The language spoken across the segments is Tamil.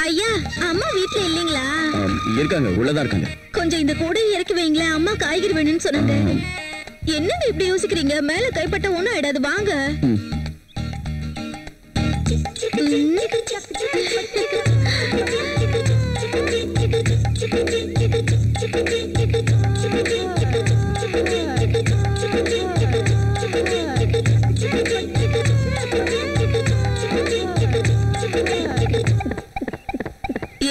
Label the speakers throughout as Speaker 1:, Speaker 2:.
Speaker 1: ஐயா, அம்மா வீட்ல இல்லீங்களா?
Speaker 2: இருக்காங்க, உள்ளதா இருக்காங்க.
Speaker 1: கொஞ்சம் இந்த கூடையை இறக்கி வைங்களேன், அம்மா காய்கறி வேணும்னு சொன்னாங்க. என்னங்க இப்படி யோசிக்கிறீங்க? மேல கைப்பட்ட ஒண்ணும் ஆயிடாது, வாங்க.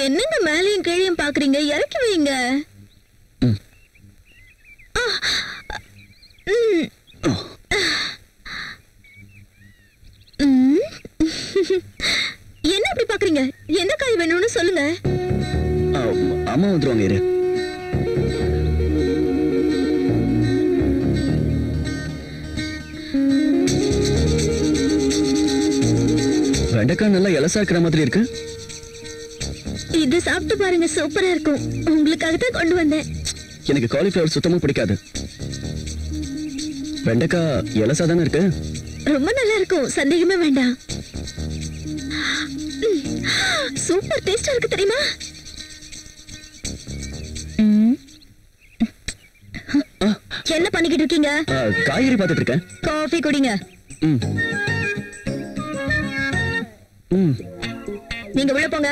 Speaker 1: என்னங்க மேலையும் கீழையும் பாக்குறீங்க? இறக்கி வைங்க. என்ன அப்படி பாக்குறீங்க? எந்த காய் வேணும்னு சொல்லுங்க.
Speaker 2: அம்மா வந்துருவாங்க, இரு. வெண்டைக்காய் நல்லா இலசா இருக்கிற மாதிரி இருக்கு.
Speaker 1: இது சாப்பிட்டு பாருங்க, சூப்பரா இருக்கும். உங்களுக்காக தான் கொண்டு வந்தேன்.
Speaker 2: எனக்கு காலிஃபிளவர் சுத்தமா பிடிக்காது. வெண்டைக்காய் இலசா தானே இருக்கு.
Speaker 1: ரொம்ப நல்லா இருக்கும், சந்தேகமே வேண்டாம். சூப்பர் டேஸ்டா இருக்கு தெரியுமா? என்ன பண்ணிக்கிட்டு இருக்கீங்க?
Speaker 2: காய்கறி பார்த்துட்டு இருக்கேன்.
Speaker 1: காஃபி குடிங்க. நீங்க உள்ள போங்க.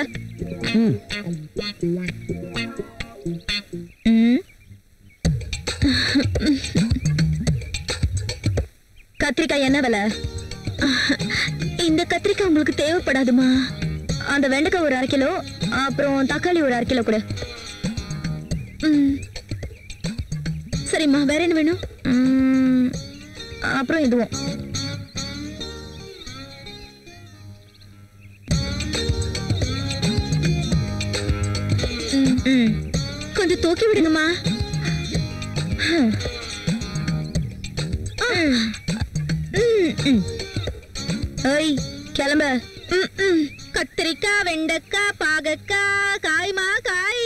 Speaker 1: கத்திரிக்காய் என்ன விலை? இந்த கத்திரிக்காய் உங்களுக்கு தேவைப்படாதுமா. அந்த வெண்டைக்காய் ஒரு 1/2 கிலோ, அப்புறம் தக்காளி ஒரு 1/2 கிலோ கூட. சரிம்மா, வேற என்ன வேணும்? அப்புறம் இதுவும். கொஞ்சம் தூக்கி விடுங்கம்மா. ஏய், கிளம்ப. கத்திரிக்காய், வெண்டைக்காய், பாகக்காய், காய்மா காய்.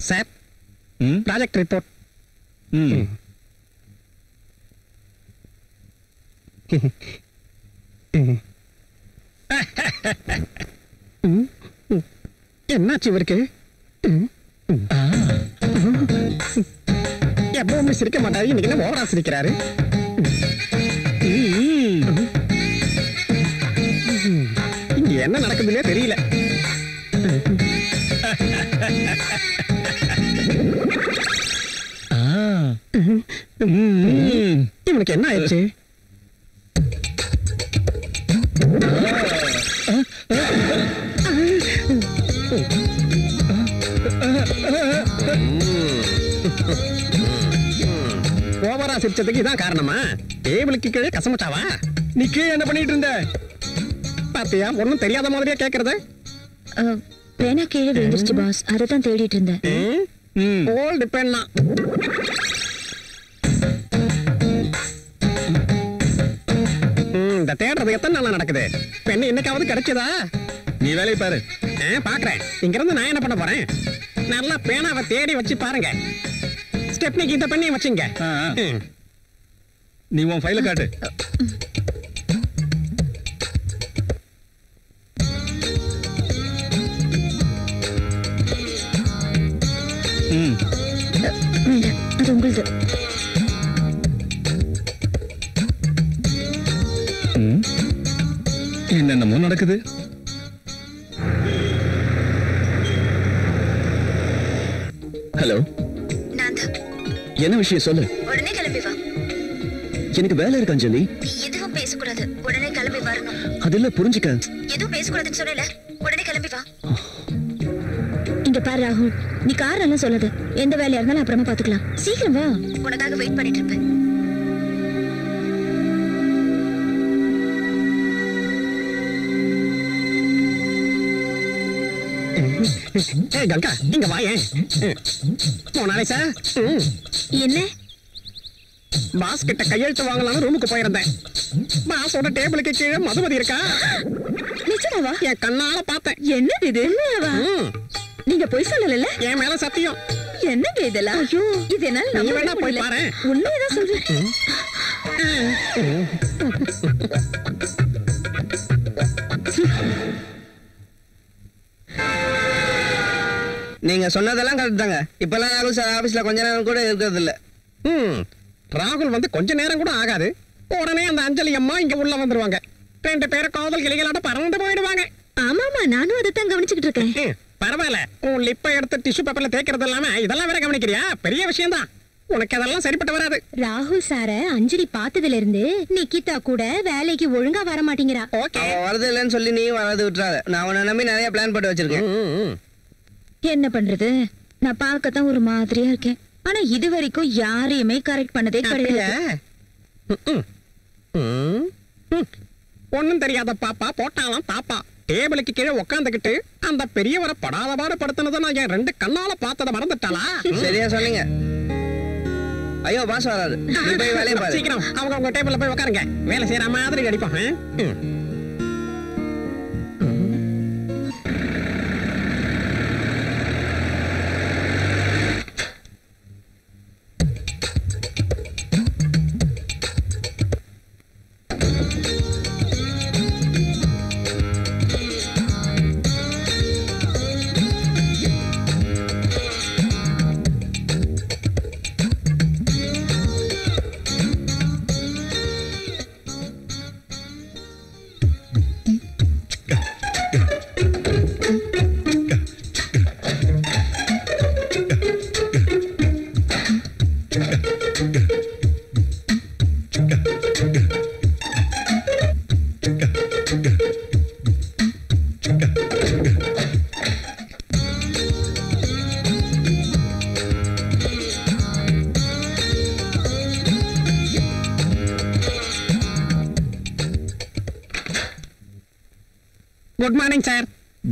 Speaker 3: Sir, project report. என்னாச்சு இவருக்கு? எப்பவுமே சிரிக்க மாட்டாரு, இன்னைக்கு என்ன ஓவரா சிரிக்கிறாரு? இங்க என்ன நடக்குதுன்னே தெரியல. இவனுக்கு என்ன ஆயிடுச்சு? ஓவரா சிரிச்சதுக்கு இதான் காரணமா? டேபிளுக்கு கீழே கசமுச்சாவா? நீ கீழே என்ன பண்ணிட்டு இருந்த? பாத்தியா, ஒன்னும் தெரியாத மாதிரியா கேக்குறது?
Speaker 1: பேனா கீழே விழுந்துருச்சு பாஸ், அதை தான் தேடிட்டு இருந்தேன்.
Speaker 3: ஓல்டு பெண்ணா. இந்த தேடுறது எத்தனை நாளா நடக்குது? பெண்ணு என்னைக்காவது கிடைச்சதா? நீ வேலையை பாரு. பாக்குறேன். இங்க இருந்து நான் என்ன பண்ண போறேன்? நல்லா பேனாவை தேடி வச்சு பாருங்க. ஸ்டெப்னிக்கு இந்த பெண்ணையும் வச்சுங்க.
Speaker 4: நீ உன் ஃபைல காட்டு.
Speaker 1: அது உங்களுது.
Speaker 4: என்னென்னமோ நடக்குது.
Speaker 2: ஹலோ, என்ன விஷயம் சொல்லு.
Speaker 1: உடனே கிளம்பி வா.
Speaker 2: எனக்கு வேலை இருக்கு அஞ்சலி.
Speaker 1: எதுவும் பேசக்கூடாது, உடனே கிளம்பி வரணும்.
Speaker 2: அதில்ல புரிஞ்சுக்க.
Speaker 1: எதுவும் பேசக்கூடாதுன்னு சொல்லல, உடனே கிளம்பி வா. இங்க பாரு ராகுல், நீ காரணம் சொல்லாது. எந்த வேலையா இருந்தாலும் அப்புறமா பாத்துக்கலாம். சீக்கிரம் வா, உனக்காக வெயிட் பண்ணிட்டு இருப்பேன்.
Speaker 3: ஏய் கங்கா இங்க வாயேன். மோனாலிசா
Speaker 1: என்ன?
Speaker 3: பாஸ் கிட்ட கையெழுத்து வாங்கலாம்னு ரூமுக்கு போயிருந்தேன். பாஸோட டேபிளுக்கு கீழே மதுமதி இருக்கா.
Speaker 1: நிஜமாவா?
Speaker 3: என் கண்ணால பார்த்தேன்.
Speaker 1: என்னது இது? உண்மையாவா? நீங்க போய் சொல்லல?
Speaker 3: என் மேல சத்தியம்.
Speaker 1: என்னங்க இதெல்லாம்? ஐயோ, இது என்னால
Speaker 3: நீ
Speaker 1: நம்ப
Speaker 3: வேணா போய்
Speaker 1: முடியல.
Speaker 3: பாரு.
Speaker 1: உண்மையதான் சொல்றேன்.
Speaker 4: நீங்க சொன்னதெல்லாம் கரெக்ட் தாங்க. இப்பெல்லாம் ராகுல் சார் ஆபீஸ்ல கொஞ்ச நேரம் கூட இருக்கிறது இல்ல.
Speaker 3: ராகுல் வந்து கொஞ்ச நேரம் கூட ஆகாது, உடனே அந்த அஞ்சலி அம்மா இங்க உள்ள வந்துருவாங்க. 2 பேரும் காதல் கிளிகளாட்ட பறந்து போயிடுவாங்க.
Speaker 1: ஆமாமா, நானும் அதைத்தான் கவனிச்சுக்கிட்டு இருக்கேன்.
Speaker 3: பரவாயில்ல, உன் லிப்பை எடுத்து டிஷ்யூ பேப்பர்ல தேய்க்கிறது இல்லாம இதெல்லாம் வேற கவனிக்கிறியா? பெரிய விஷயம் தான். உனக்கு அதெல்லாம் சரிப்பட்டு வராது.
Speaker 1: ராகுல் சார அஞ்சலி பார்த்ததுல இருந்து நிக்கிதா கூட வேலைக்கு ஒழுங்கா வர மாட்டேங்கிறா.
Speaker 3: ஓகே,
Speaker 4: அவ வரது இல்லைன்னு சொல்லி நீ வரது விட்டுறாத. நான் உன்னை நம்பி நிறைய பிளான் போட்டு வச்சிருக்கேன்.
Speaker 1: என்ன பண்றது? நான் பார்க்கத்தான் ஒரு மாதிரியா இருக்கேன். ஆனா இது வரைக்கும் யாரையுமே கரெக்ட் பண்ணதே கிடையாது.
Speaker 3: ஒண்ணும் தெரியாத பாப்பா போட்டாலாம் தாப்பா டேபிளுக்கு கீழே உட்காந்துக்கிட்டு அந்த பெரியவரை படாத பாடு படுத்தினதை நான் என் 2 கண்ணால பார்த்ததை மறந்துட்டாளா?
Speaker 4: சரியா சொன்னீங்க. ஐயோ பாஸ் வராது, நீ போய் வேலையை பாரு.
Speaker 3: சீக்கிரம் அவங்க உங்க டேபிள்ல போய் உட்காருங்க. வேலை செய்யற மாதிரி அடிப்போம். Good morning sir.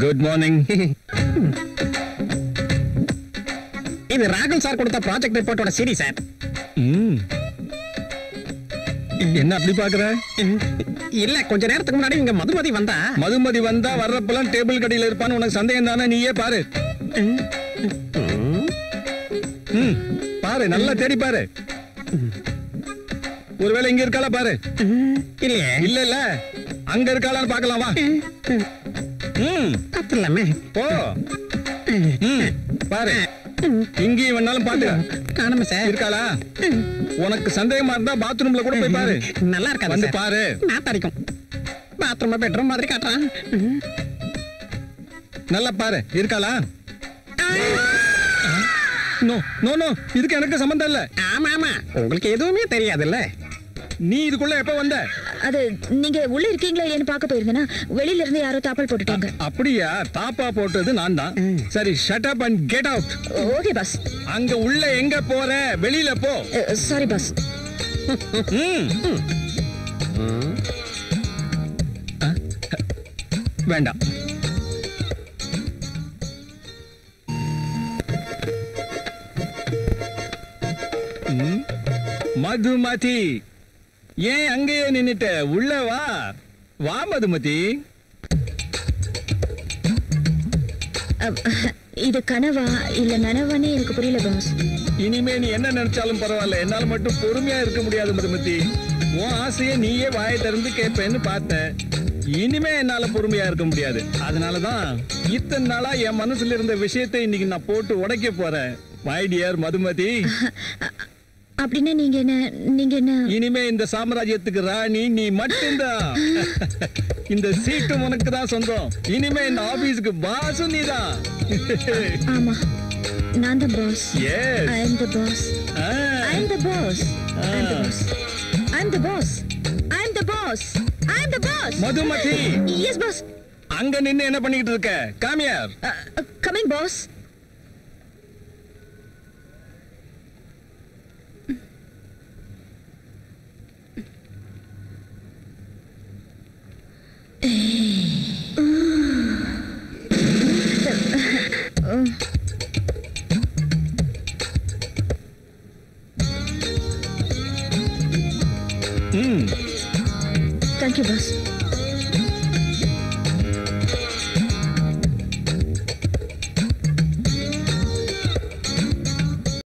Speaker 2: Good morning.
Speaker 3: இது ராகுல் சார் கொடுத்த ப்ராஜெக்ட் ரிப்போர்ட்டோட சீரி சார்.
Speaker 2: என்ன அப்படி பாக்குற?
Speaker 3: இல்ல, கொஞ்ச நேரத்துக்கு முன்னாடி இங்க மதுமதி வந்தா
Speaker 2: வர்றப்பெல்லாம் டேபிள் கடையில இருப்பான்னு உனக்கு சந்தேகம் தானே? நீயே பாரு. பாரு, நல்லா தேடி பாரு. ஒருவேளை இங்க இருக்காளா பாரு.
Speaker 3: இல்லையே.
Speaker 2: இல்ல அங்க இருக்காளான்னு பாக்கலாம் வா.
Speaker 3: தப்பு இல்லாம
Speaker 2: போ. பாரு, இங்கேயும் வேணாலும் பாத்து
Speaker 3: காணுமே சார்.
Speaker 2: இருக்காளா? உனக்கு சந்தேகமா இருந்தா பாத்ரூம்ல கூட போய் பாரு.
Speaker 3: நல்லா இருக்கா?
Speaker 2: வந்து பாரு.
Speaker 3: நாத்தடிக்கும். பாத்ரூம் பெட்ரூம் மாதிரி காட்டுறான்.
Speaker 2: நல்லா பாரு, இருக்காளா? நோ நோ நோ, இதுக்கு எனக்கு சம்பந்தம் இல்ல.
Speaker 3: ஆமா ஆமா, உங்களுக்கு எதுவுமே தெரியாதுல்ல.
Speaker 2: நீ இதுக்குள்ள எப்ப வந்த?
Speaker 1: அது நீங்க உள்ள இருக்கீங்களா இல்லையான்னு பார்க்க போயிருந்தேனா, வெளியில இருந்து யாரோ தாப்பல் போட்டுட்டாங்க.
Speaker 2: அப்படியா? தாப்பா போட்டது நான் தான். சரி, shut up and get out.
Speaker 1: Okay boss.
Speaker 2: அங்க உள்ள எங்க போற? வெளியில போ.
Speaker 1: Sorry boss.
Speaker 2: வேண்டாம். மதுமதி, ஏன் அங்கேயே நின்னுட்ட? உள்ள வா. வா மதுமதி.
Speaker 1: இது கனவா இல்ல நனவானே எனக்கு புரியல பாஸ்.
Speaker 2: இனிமே நீ என்ன நினைச்சாலும் பரவாயில்ல, என்னால மட்டும் பொறுமையா இருக்க முடியாது மதுமதி. உன் ஆசையை நீயே வாயை திறந்து கேட்பேன்னு பார்த்தேன். இனிமே என்னால பொறுமையா இருக்க முடியாது. அதனாலதான் இத்தனை நாளா என் மனசுல இருந்த விஷயத்தை இன்னைக்கு நான் போட்டு உடைக்க போறேன். My dear Madhumathi.
Speaker 1: அப்படின்னா நீங்க என்ன?
Speaker 2: இனிமே இந்த சாம்ராஜ்யத்துக்கு ராணி நீ மட்டும்தான். இந்த சீட்டு உனக்கு தான் சொந்தம். இனிமே இந்த ஆபீஸ்க்கு பாஸும் நீதான்.
Speaker 1: ஆமா, நான் தான் pass.
Speaker 2: Yes.
Speaker 1: I am the boss. I am the boss. I am the boss. I am the boss. I am the boss. I am the boss.
Speaker 2: Madhumathi.
Speaker 1: Yes boss.
Speaker 2: அங்க நின்னு என்ன பண்ணிட்டு இருக்க? Come here.
Speaker 1: Coming boss.
Speaker 2: ம்
Speaker 1: தேங்க்யூ பாஸ்